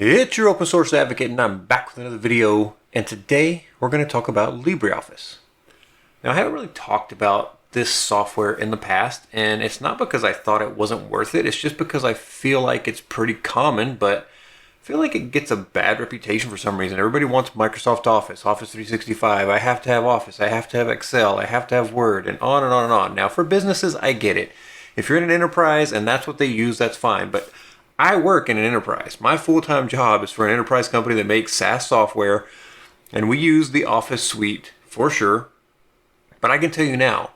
It's your open source advocate, and I'm back with another video. And today we're going to talk about LibreOffice. Now, I haven't really talked about this software in the past, and it's not because I thought it wasn't worth it. It's just because I feel like it's pretty common, but I feel like it gets a bad reputation for some reason. Everybody wants Microsoft Office, Office 365. I have to have Office. I have to have Excel. I have to have Word, and on and on and on. Now, for businesses, I get it. If you're in an enterprise and that's what they use, that's fine. But I work in an enterprise. My full-time job is for an enterprise company that makes SaaS software, and we use the Office suite for sure. But I can tell you now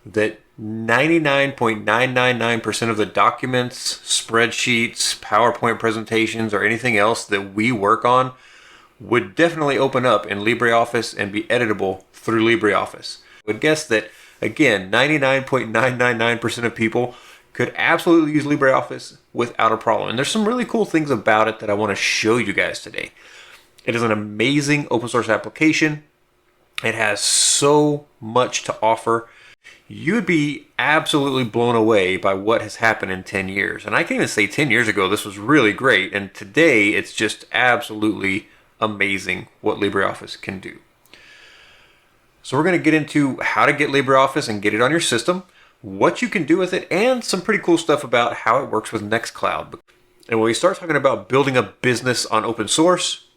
that 99.999% of the documents, spreadsheets, PowerPoint presentations, or anything else that we work on would definitely open up in LibreOffice and be editable through LibreOffice. I would guess that, again, 99.999% of people could absolutely use LibreOffice without a problem. And there's some really cool things about it that I want to show you guys today. It is an amazing open source application. It has so much to offer. You would be absolutely blown away by what has happened in 10 years. And I can even say 10 years ago, this was really great. And today, it's just absolutely amazing what LibreOffice can do. So we're going to get into how to get LibreOffice and get it on your system, what you can do with it, and some pretty cool stuff about how it works with Nextcloud. And when we start talking about building a business on open source,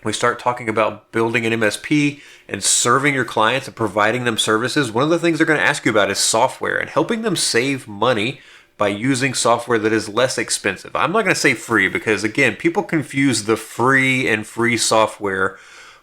we start talking about building an MSP and serving your clients and providing them services. One of the things they're going to ask you about is software and helping them save money by using software that is less expensive. I'm not going to say free because, again, people confuse the free and free software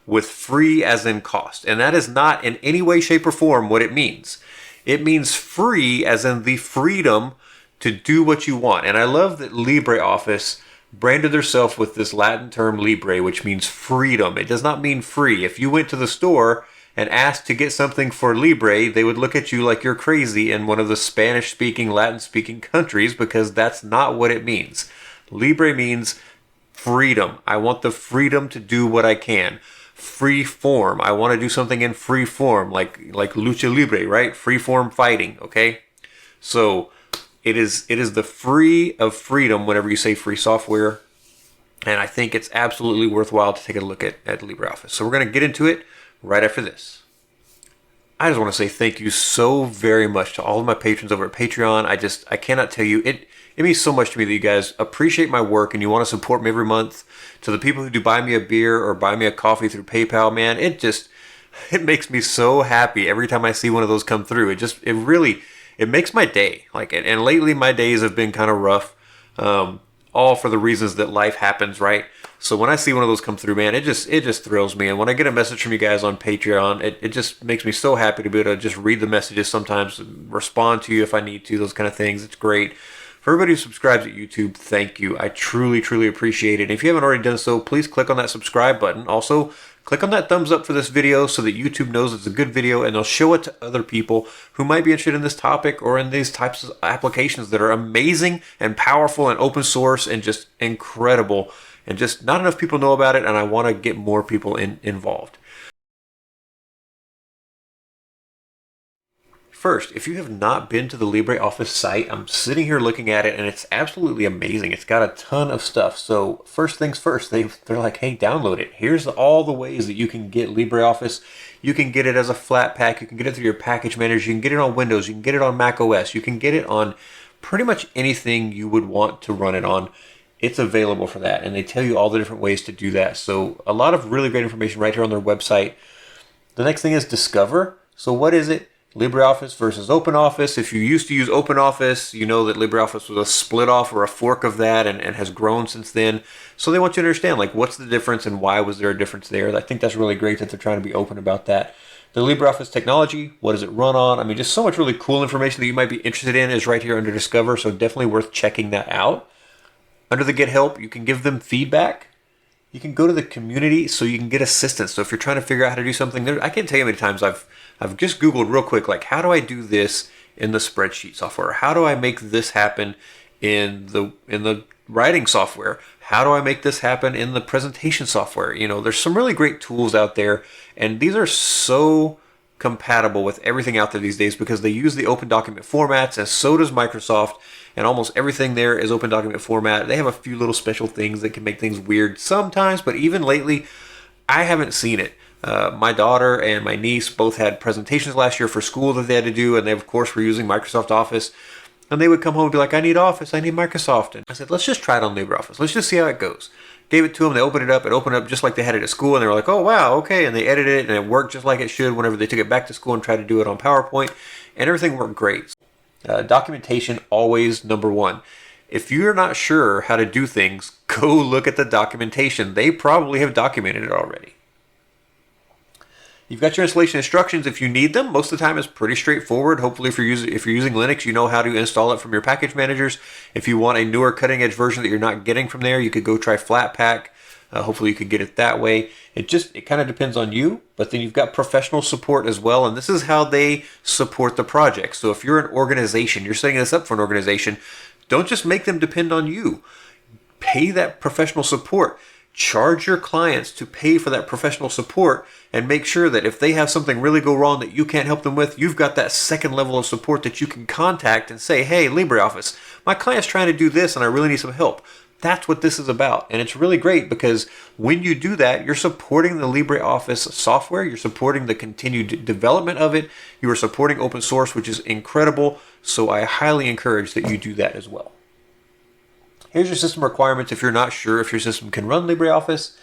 with free as in cost. And that is not in any way, shape, or form what it means. It means free as in the freedom to do what you want. And I love that LibreOffice branded themselves with this Latin term libre, which means freedom. It does not mean free. If you went to the store and asked to get something for libre, they would look at you like you're crazy in one of the Spanish-speaking, Latin-speaking countries, because that's not what it means. Libre means freedom. I want the freedom to do what I can. Free form. I want to do something in free form, like lucha libre, right? Free form fighting, okay? So it is the free of freedom whenever you say free software, and I think it's absolutely worthwhile to take a look at LibreOffice. So we're going to get into it right after this. I just want to say thank you so very much to all of my patrons over at Patreon. I cannot tell you, it means so much to me that you guys appreciate my work and you want to support me every month. To the people who do buy me a beer or buy me a coffee through PayPal, man, it makes me so happy every time I see one of those come through. It makes my day. And lately my days have been kind of rough, all for the reasons that life happens, right? So when I see one of those come through, man, it just thrills me. And when I get a message from you guys on Patreon, it just makes me so happy to be able to just read the messages sometimes, respond to you if I need to, those kind of things. It's great. For everybody who subscribes at YouTube, thank you. I truly, truly appreciate it. And if you haven't already done so, please click on that subscribe button. Also, click on that thumbs up for this video so that YouTube knows it's a good video and they'll show it to other people who might be interested in this topic or in these types of applications that are amazing and powerful and open source and just incredible. And just not enough people know about it, and I want to get more people involved. First, if you have not been to the LibreOffice site, I'm sitting here looking at it, and it's absolutely amazing. It's got a ton of stuff. So first things first, they're like, hey, download it. Here's all the ways that you can get LibreOffice. You can get it as a flat pack. You can get it through your package manager. You can get it on Windows. You can get it on Mac OS. You can get it on pretty much anything you would want to run it on. It's available for that, and they tell you all the different ways to do that. So a lot of really great information right here on their website. The next thing is Discover. So what is it? LibreOffice versus OpenOffice. If you used to use OpenOffice, you know that LibreOffice was a split off or a fork of that and has grown since then. So they want you to understand, like, what's the difference and why was there a difference there? I think that's really great that they're trying to be open about that. The LibreOffice technology, what does it run on? I mean, just so much really cool information that you might be interested in is right here under Discover, so definitely worth checking that out. Under the Get Help, you can give them feedback. You can go to the community so you can get assistance. So if you're trying to figure out how to do something, I can't tell you how many times I've just Googled real quick, like, how do I do this in the spreadsheet software? How do I make this happen in the writing software? How do I make this happen in the presentation software? You know, there's some really great tools out there, and these are so compatible with everything out there these days because they use the open document formats, and so does Microsoft, and almost everything there is open document format. They have a few little special things that can make things weird sometimes, but even lately, I haven't seen it. My daughter and my niece both had presentations last year for school that they had to do, and they, of course, were using Microsoft Office. And they would come home and be like, I need Office, I need Microsoft. And I said, let's just try it on LibreOffice. Let's just see how it goes. Gave it to them, they opened it up just like they had it at school, and they were like, oh, wow, okay. And they edited it, and it worked just like it should whenever they took it back to school and tried to do it on PowerPoint, and everything worked great. Documentation, always number one. If you're not sure how to do things, go look at the documentation. They probably have documented it already. You've got your installation instructions if you need them. Most of the time it's pretty straightforward. Hopefully if you're using Linux, you know how to install it from your package managers. If you want a newer cutting edge version that you're not getting from there, you could go try Flatpak. Hopefully you could get it that way. It kind of depends on you, but then you've got professional support as well, and this is how they support the project. So if you're an organization, you're setting this up for an organization, don't just make them depend on you. Pay that professional support. Charge your clients to pay for that professional support, and make sure that if they have something really go wrong that you can't help them with, you've got that second level of support that you can contact and say, hey, LibreOffice, my client's trying to do this and I really need some help. That's what this is about. And it's really great because when you do that, you're supporting the LibreOffice software, you're supporting the continued development of it, you are supporting open source, which is incredible. So I highly encourage that you do that as well. Here's your system requirements if you're not sure if your system can run LibreOffice.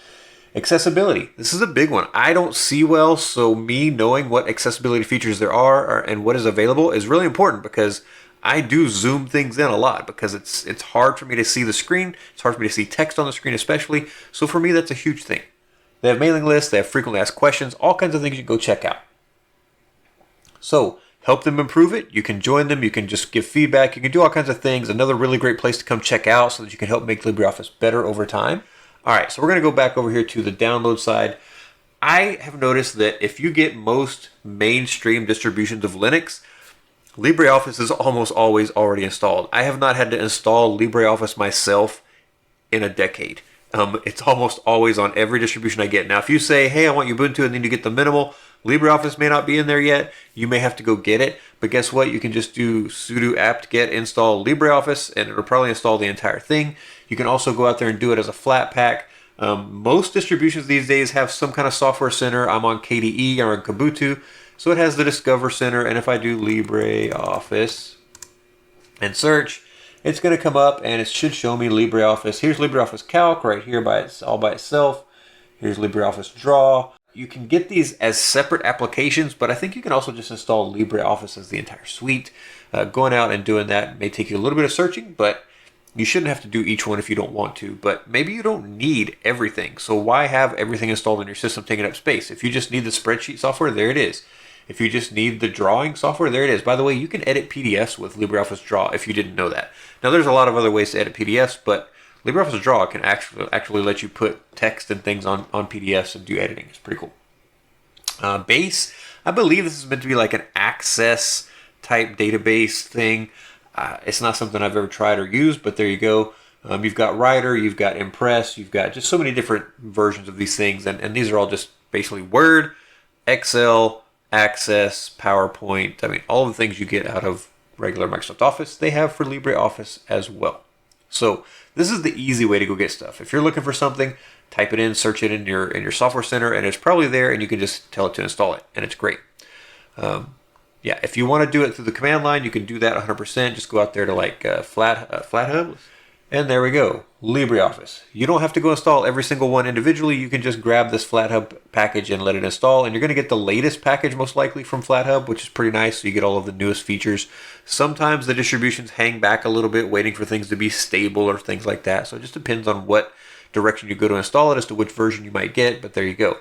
Accessibility. This is a big one. I don't see well, so me knowing what accessibility features there are and what is available is really important because I do zoom things in a lot because it's hard for me to see the screen. It's hard for me to see text on the screen especially. So for me, that's a huge thing. They have mailing lists. They have frequently asked questions. All kinds of things you can go check out. So help them improve it. You can join them. You can just give feedback. You can do all kinds of things. Another really great place to come check out so that you can help make LibreOffice better over time. All right, so we're going to go back over here to the download side. I have noticed that if you get most mainstream distributions of Linux, LibreOffice is almost always already installed. I have not had to install LibreOffice myself in a decade. It's almost always on every distribution I get. Now, if you say, hey, I want Ubuntu, and then you get the minimal, LibreOffice may not be in there yet. You may have to go get it. But guess what? You can just do sudo apt-get install LibreOffice, and it'll probably install the entire thing. You can also go out there and do it as a Flatpak. Most distributions these days have some kind of software center. I'm on KDE or on Kubuntu. So it has the Discover Center. And if I do LibreOffice and search, it's going to come up and it should show me LibreOffice. Here's LibreOffice Calc right here all by itself. Here's LibreOffice Draw. You can get these as separate applications, but I think you can also just install LibreOffice as the entire suite. Going out and doing that may take you a little bit of searching, but you shouldn't have to do each one if you don't want to. But maybe you don't need everything. So why have everything installed in your system taking up space? If you just need the spreadsheet software, there it is. If you just need the drawing software, there it is. By the way, you can edit PDFs with LibreOffice Draw if you didn't know that. Now, there's a lot of other ways to edit PDFs, but LibreOffice Draw can actually let you put text and things on PDFs and do editing. It's pretty cool. Base, I believe this is meant to be like an Access type database thing. It's not something I've ever tried or used, but there you go. You've got Writer, you've got Impress, you've got just so many different versions of these things, and these are all just basically Word, Excel, Access, PowerPoint. I mean, all the things you get out of regular Microsoft Office, they have for LibreOffice as well. So this is the easy way to go get stuff. If you're looking for something, type it in, search it in your software center, and it's probably there, and you can just tell it to install it, and it's great. Yeah, if you want to do it through the command line, you can do that 100%. Just go out there to like FlatHub, and there we go, LibreOffice. You don't have to go install every single one individually. You can just grab this FlatHub package and let it install, and you're going to get the latest package most likely from FlatHub, which is pretty nice, so you get all of the newest features. Sometimes the distributions hang back a little bit, waiting for things to be stable or things like that, so it just depends on what direction you go to install it as to which version you might get, but there you go.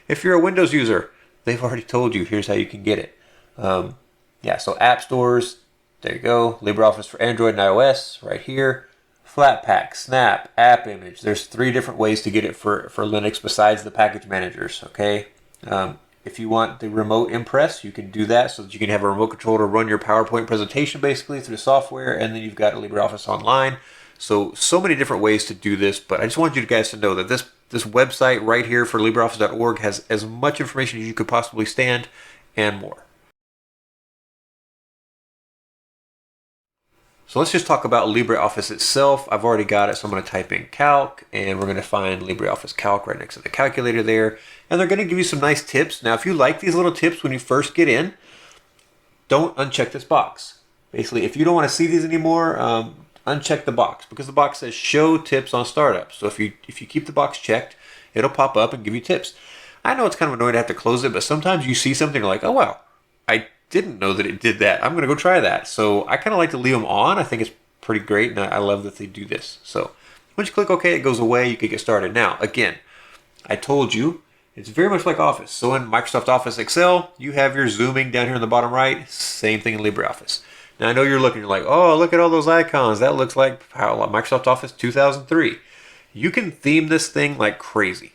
If you're a Windows user, they've already told you, here's how you can get it. Yeah, so app stores, there you go. LibreOffice for Android and iOS, right here. Flatpak, Snap, App Image. There's 3 different ways to get it for Linux besides the package managers, okay? If you want the remote Impress, you can do that so that you can have a remote control to run your PowerPoint presentation basically through the software, and then you've got LibreOffice Online. So many different ways to do this, but I just want you guys to know that this website right here for LibreOffice.org has as much information as you could possibly stand, and more. So let's just talk about LibreOffice itself. I've already got it, so I'm going to type in calc, and we're going to find LibreOffice calc right next to the calculator there. And they're going to give you some nice tips. Now, if you like these little tips when you first get in, don't uncheck this box. Basically, if you don't want to see these anymore, uncheck the box, because the box says show tips on startup. So if you keep the box checked, it'll pop up and give you tips. I know it's kind of annoying to have to close it, but sometimes you see something you're like, oh wow, I didn't know that it did that. I'm going to go try that. So I kind of like to leave them on. I think it's pretty great, and I love that they do this. So once you click OK, it goes away. You can get started. Now, again, I told you, it's very much like Office. So in Microsoft Office Excel, you have your zooming down here in the bottom right. Same thing in LibreOffice. Now, I know you're looking, you're like, oh, look at all those icons. That looks like how Microsoft Office 2003. You can theme this thing like crazy.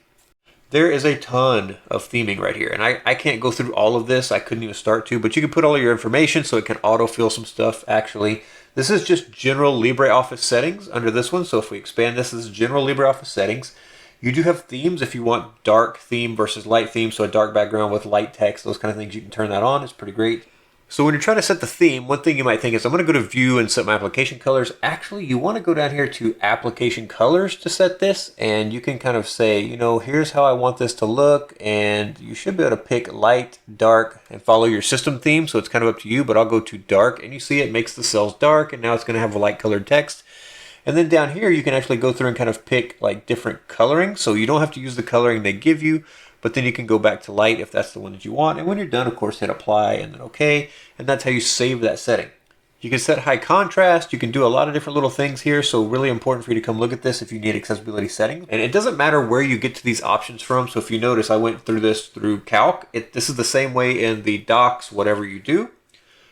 There is a ton of theming right here, and I can't go through all of this. I couldn't even start to, but you can put all of your information so it can autofill some stuff, actually. This is just general LibreOffice settings under this one, so if we expand this is general LibreOffice settings. You do have themes if you want dark theme versus light theme, so a dark background with light text, those kind of things, you can turn that on. It's pretty great. So when you're trying to set the theme, one thing you might think is, I'm going to go to View and set my application colors. Actually, you want to go down here to Application Colors to set this, and you can kind of say, you know, here's how I want this to look, and you should be able to pick light, dark, and follow your system theme, so it's kind of up to you, but I'll go to dark, and you see it makes the cells dark, and now it's going to have a light colored text. And then down here, you can actually go through and kind of pick like different coloring, so you don't have to use the coloring they give you, but then you can go back to light if that's the one that you want. And when you're done, of course, hit apply and then OK. And that's how you save that setting. You can set high contrast. You can do a lot of different little things here. So really important for you to come look at this if you need accessibility settings. And it doesn't matter where you get to these options from. So if you notice, I went through this through calc. This is the same way in the docs, whatever you do.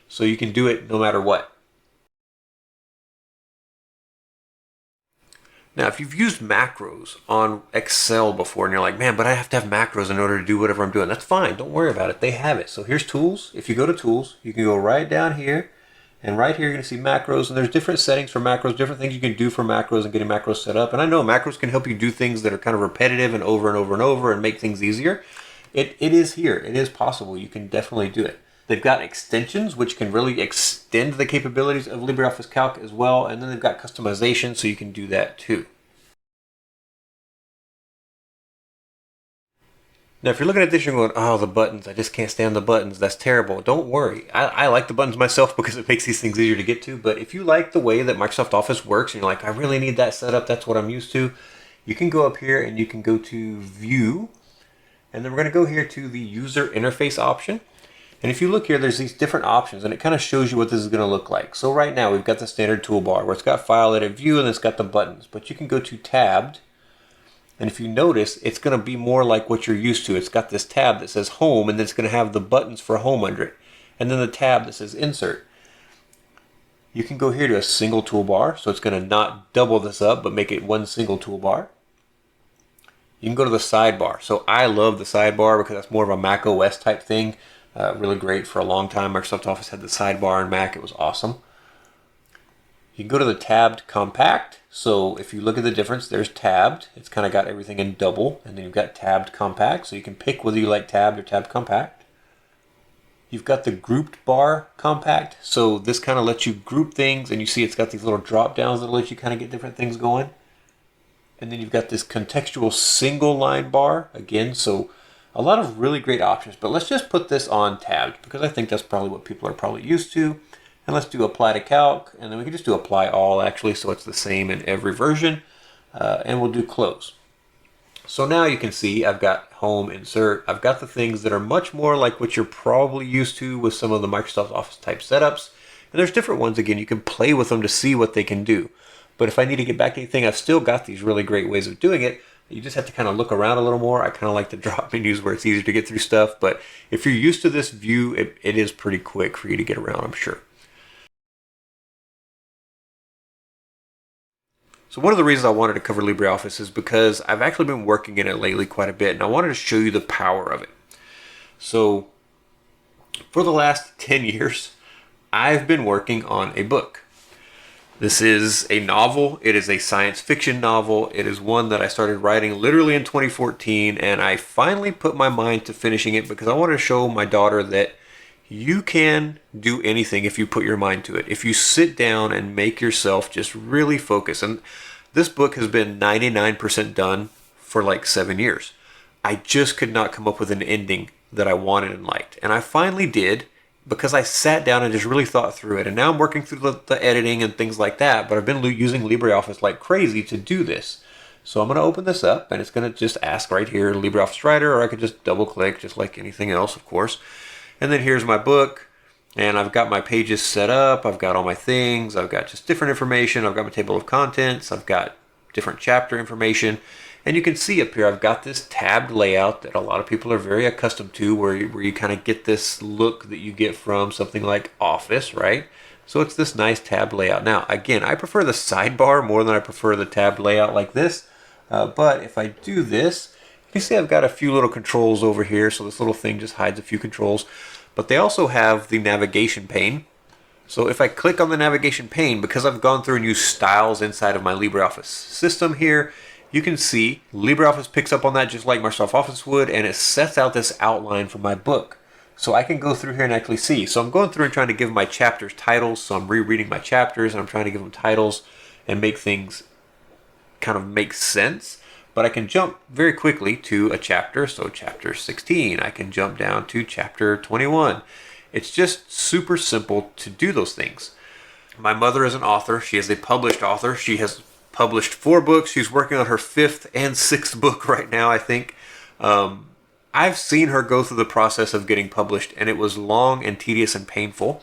So you can do it no matter what. Now, if you've used macros on Excel before and you're like, man, but I have to have macros in order to do whatever I'm doing, that's fine. Don't worry about it. They have it. So here's Tools. If you go to Tools, you can go right down here. And right here, you're going to see macros. And there's different settings for macros, different things you can do for macros and getting macros set up. And I know macros can help you do things that are kind of repetitive and over and over and over and make things easier. It is here. It is possible. You can definitely do it. They've got extensions, which can really extend the capabilities of LibreOffice Calc as well. And then they've got customization, so you can do that too. Now, if you're looking at this, you're going, oh, the buttons, I just can't stand the buttons. That's terrible. Don't worry. I like the buttons myself because it makes these things easier to get to. But if you like the way that Microsoft Office works and you're like, I really need that set up, that's what I'm used to, you can go up here and you can go to View. And then we're going to go here to the User Interface option. And if you look here, there's these different options, and it kind of shows you what this is going to look like. So right now, we've got the standard toolbar where it's got File, Edit, View, and it's got the buttons. But you can go to Tabbed, and if you notice, it's going to be more like what you're used to. It's got this tab that says Home, and then it's going to have the buttons for Home under it. And then the tab that says Insert. You can go here to a single toolbar, so it's going to not double this up, but make it one single toolbar. You can go to the sidebar. So I love the sidebar because that's more of a Mac OS type thing. Really great for a long time. Microsoft Office had the sidebar on Mac. It was awesome. You can go to the tabbed compact. So if you look at the difference, there's tabbed. It's kind of got everything in double. And then you've got tabbed compact. So you can pick whether you like tabbed or tabbed compact. You've got the grouped bar compact. So this kind of lets you group things. And you see it's got these little drop downs that let you kind of get different things going. And then you've got this contextual single line bar. Again, so a lot of really great options, but let's just put this on tabbed because I think that's probably what people are probably used to. And let's do apply to calc, and then we can just do apply all actually, so it's the same in every version. And we'll do close. So now you can see I've got home, insert. I've got the things that are much more like what you're probably used to with some of the Microsoft Office type setups. And there's different ones. Again, you can play with them to see what they can do. But if I need to get back to anything, I've still got these really great ways of doing it. You just have to kind of look around a little more. I kind of like the drop menus where it's easier to get through stuff. But if you're used to this view, it is pretty quick for you to get around, I'm sure. So one of the reasons I wanted to cover LibreOffice is because I've actually been working in it lately quite a bit. And I wanted to show you the power of it. So for the last 10 years, I've been working on a book. This is a novel. It is a science fiction novel. It is one that I started writing literally in 2014, and I finally put my mind to finishing it because I wanted to show my daughter that You can do anything if you put your mind to it. If you sit down and make yourself just really focus. And this book has been 99% done for like 7 years. I just could not come up with an ending that I wanted and liked. And I finally did, because I sat down and just really thought through it. And now I'm working through the editing and things like that, but I've been using LibreOffice like crazy to do this. So I'm going to open this up, and it's going to just ask right here, LibreOffice Writer, or I could just double click just like anything else, of course. And then here's my book, and I've got my pages set up. I've got all my things. I've got just different information. I've got my table of contents. I've got different chapter information. And you can see up here, I've got this tabbed layout that a lot of people are very accustomed to, where you kind of get this look that you get from something like Office, right? So it's this nice tabbed layout. Now, again, I prefer the sidebar more than I prefer the tabbed layout like this. But if I do this, you can see I've got a few little controls over here. So this little thing just hides a few controls. But they also have the navigation pane. So if I click on the navigation pane, because I've gone through and used styles inside of my LibreOffice system here, you can see LibreOffice picks up on that just like Microsoft Office would, and it sets out this outline for my book. So I can go through here and actually see. So I'm going through and trying to give my chapters titles. So I'm rereading my chapters and I'm trying to give them titles and make things kind of make sense. But I can jump very quickly to a chapter. So chapter 16, I can jump down to chapter 21. It's just super simple to do those things. My mother is an author. She is a published author. She has published 4 books. She's working on her 5th and 6th book right now, I think. I've seen her go through the process of getting published, and it was long and tedious and painful.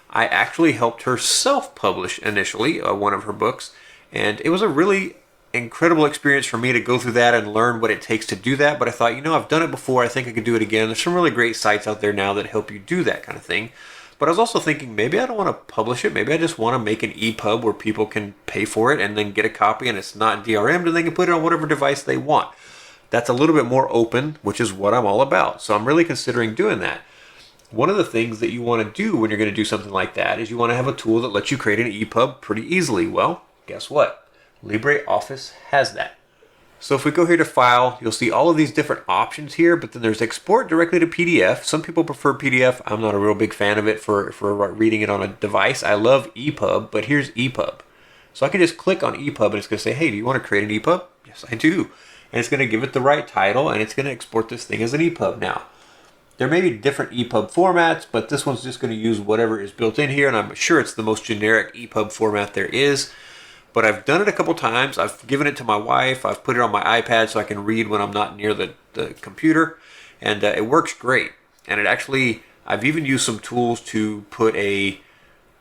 I actually helped her self-publish initially one of her books, and it was a really incredible experience for me to go through that and learn what it takes to do that. But I thought, I've done it before. I think I could do it again. There's some really great sites out there now that help you do that kind of thing. But I was also thinking, maybe I don't want to publish it. Maybe I just want to make an EPUB where people can pay for it and then get a copy, and it's not DRM'd, and they can put it on whatever device they want. That's a little bit more open, which is what I'm all about. So I'm really considering doing that. One of the things that you want to do when you're going to do something like that is you want to have a tool that lets you create an EPUB pretty easily. Well, guess what? LibreOffice has that. So if we go here to File, you'll see all of these different options here, but then there's Export directly to PDF. Some people prefer PDF. I'm not a real big fan of it for reading it on a device. I love EPUB, but here's EPUB. So I can just click on EPUB and it's going to say, hey, do you want to create an EPUB? Yes, I do. And it's going to give it the right title, and it's going to export this thing as an EPUB. Now, there may be different EPUB formats, but this one's just going to use whatever is built in here, and I'm sure it's the most generic EPUB format there is. But I've done it a couple times. I've given it to my wife. I've put it on my iPad so I can read when I'm not near the computer. And it works great. And it actually, I've even used some tools to put a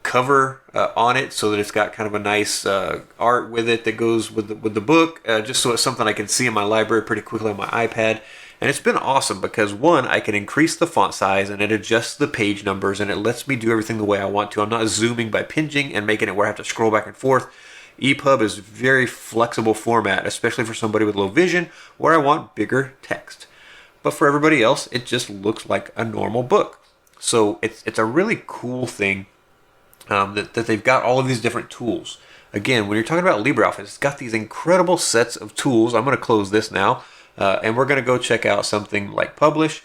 cover on it so that it's got kind of a nice art with it that goes with the book, just so it's something I can see in my library pretty quickly on my iPad. And it's been awesome because, one, I can increase the font size and it adjusts the page numbers and it lets me do everything the way I want to. I'm not zooming by pinching and making it where I have to scroll back and forth. EPUB is a very flexible format, especially for somebody with low vision where I want bigger text. But for everybody else, it just looks like a normal book. So it's a really cool thing that they've got all of these different tools. Again, when you're talking about LibreOffice, it's got these incredible sets of tools. I'm going to close this now, and we're going to go check out something like Publish.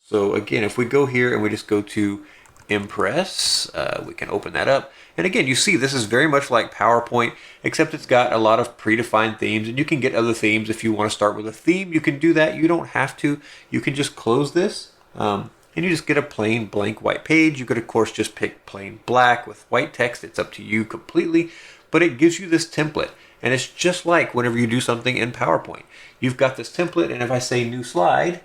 So again, if we go here and we just go to Impress, we can open that up. And again, you see this is very much like PowerPoint, except it's got a lot of predefined themes, and you can get other themes. If you want to start with a theme, you can do that. You don't have to. You can just close this, and you just get a plain blank white page. You could, of course, just pick plain black with white text. It's up to you completely, but it gives you this template. And it's just like whenever you do something in PowerPoint. You've got this template, and if I say new slide,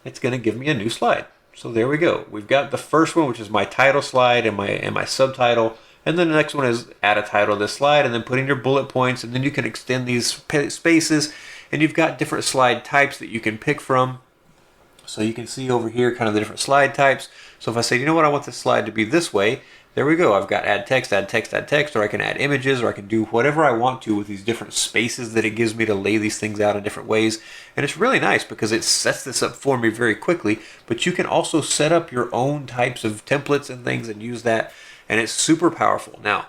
it's going to give me a new slide. So there we go. We've got the first one, which is my title slide and my subtitle. And then the next one is add a title to this slide and then put in your bullet points. And then you can extend these spaces. And you've got different slide types that you can pick from. So you can see over here kind of the different slide types. So if I say, you know what, I want this slide to be this way. There we go. I've got add text, add text, add text, or I can add images, or I can do whatever I want to with these different spaces that it gives me to lay these things out in different ways. And it's really nice because it sets this up for me very quickly, but you can also set up your own types of templates and things and use that, and it's super powerful. Now,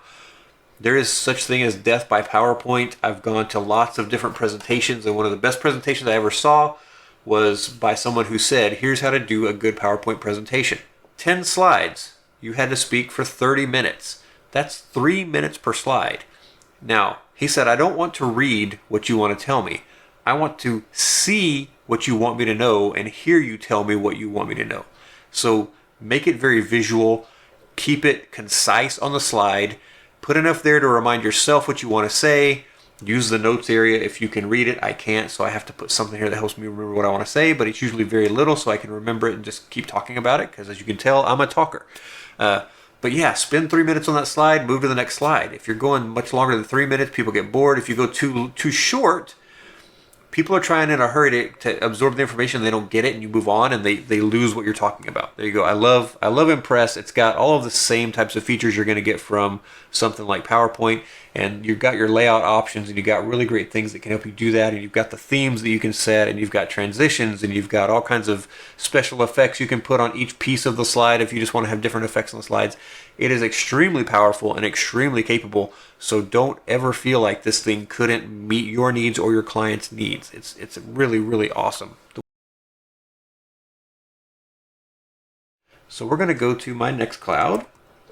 there is such thing as death by PowerPoint. I've gone to lots of different presentations, and one of the best presentations I ever saw was by someone who said, here's how to do a good PowerPoint presentation. 10 slides. You had to speak for 30 minutes. That's 3 minutes per slide. Now, he said, I don't want to read what you want to tell me. I want to see what you want me to know and hear you tell me what you want me to know. So make it very visual. Keep it concise on the slide. Put enough there to remind yourself what you want to say. Use the notes area if you can read it. I can't, so I have to put something here that helps me remember what I want to say, but it's usually very little, so I can remember it and just keep talking about it, because as you can tell, I'm a talker. But yeah, spend 3 minutes on that slide, move to the next slide. If you're going much longer than 3 minutes, people get bored. If you go too short, people are trying in a hurry to absorb the information, they don't get it, and you move on, and they lose what you're talking about. There you go. I love Impress. It's got all of the same types of features you're going to get from something like PowerPoint, and you've got your layout options, and you've got really great things that can help you do that, and you've got the themes that you can set, and you've got transitions, and you've got all kinds of special effects you can put on each piece of the slide if you just want to have different effects on the slides. It is extremely powerful and extremely capable, so don't ever feel like this thing couldn't meet your needs or your client's needs. It's really, really awesome. So we're going to go to my Nextcloud.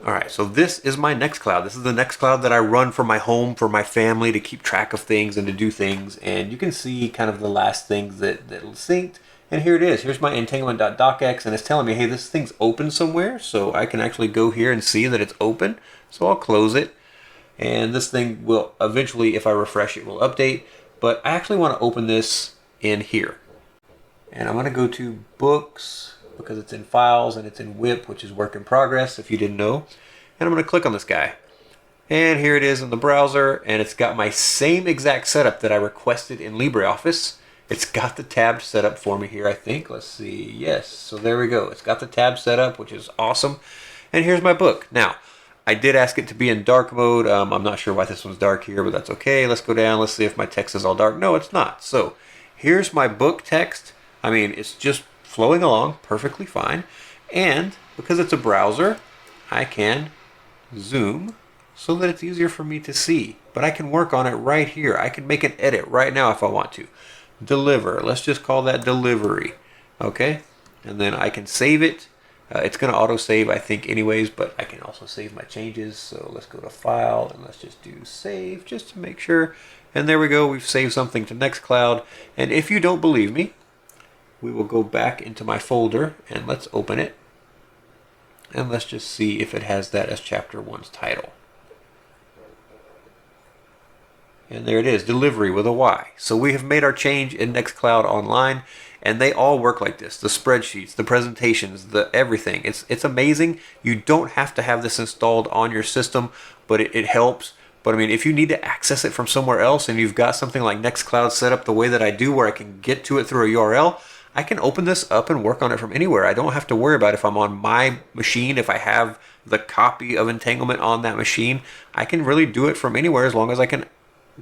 All right, so this is my Nextcloud. This is the Nextcloud that I run for my home, for my family, to keep track of things and to do things. And you can see kind of the last things that synced. And here it is. Here's my entanglement.docx, and it's telling me, hey, this thing's open somewhere. So I can actually go here and see that it's open. So I'll close it. And this thing will eventually, if I refresh it, will update. But I actually want to open this in here. And I'm going to go to Books, because it's in Files, and it's in WIP, which is work in progress, if you didn't know. And I'm going to click on this guy. And here it is in the browser, and it's got my same exact setup that I requested in LibreOffice. It's got the tab set up for me here, I think. Let's see. Yes. So there we go. It's got the tab set up, which is awesome. And here's my book. Now, I did ask it to be in dark mode. I'm not sure why this one's dark here, but that's okay. Let's go down. Let's see if my text is all dark. No, it's not. So here's my book text. I mean, it's just flowing along perfectly fine. And because it's a browser, I can zoom so that it's easier for me to see. But I can work on it right here. I can make an edit right now if I want to. Deliver. Let's just call that delivery. Okay? And then I can save it. It's going to auto-save, I think, anyways, but I can also save my changes. So let's go to File, and let's just do Save, just to make sure. And there we go. We've saved something to Nextcloud. And if you don't believe me, we will go back into my folder, and let's open it. And let's just see if it has that as Chapter 1's title. And there it is, delivery with a Y. So we have made our change in Nextcloud Online, and they all work like this. The spreadsheets, the presentations, the everything. It's amazing. You don't have to have this installed on your system, but it helps. But I mean, if you need to access it from somewhere else and you've got something like Nextcloud set up the way that I do, where I can get to it through a URL, I can open this up and work on it from anywhere. I don't have to worry about if I'm on my machine, if I have the copy of Entanglement on that machine. I can really do it from anywhere as long as I can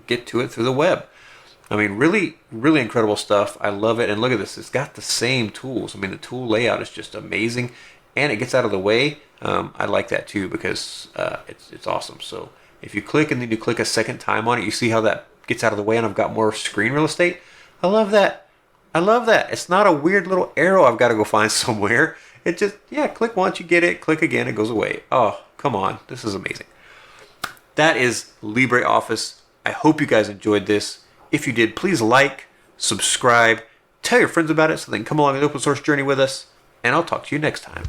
get to it through the web. I mean, really, really incredible stuff. I love it. And look at this. It's got the same tools. I mean, the tool layout is just amazing. And it gets out of the way. I like that too, because it's awesome. So if you click and then you click a second time on it, you see how that gets out of the way and I've got more screen real estate. I love that. I love that. It's not a weird little arrow I've got to go find somewhere. It just, yeah, click once, you get it. Click again, it goes away. Oh, come on. This is amazing. That is LibreOffice. I hope you guys enjoyed this. If you did, please like, subscribe, tell your friends about it so they can come along an open source journey with us, and I'll talk to you next time.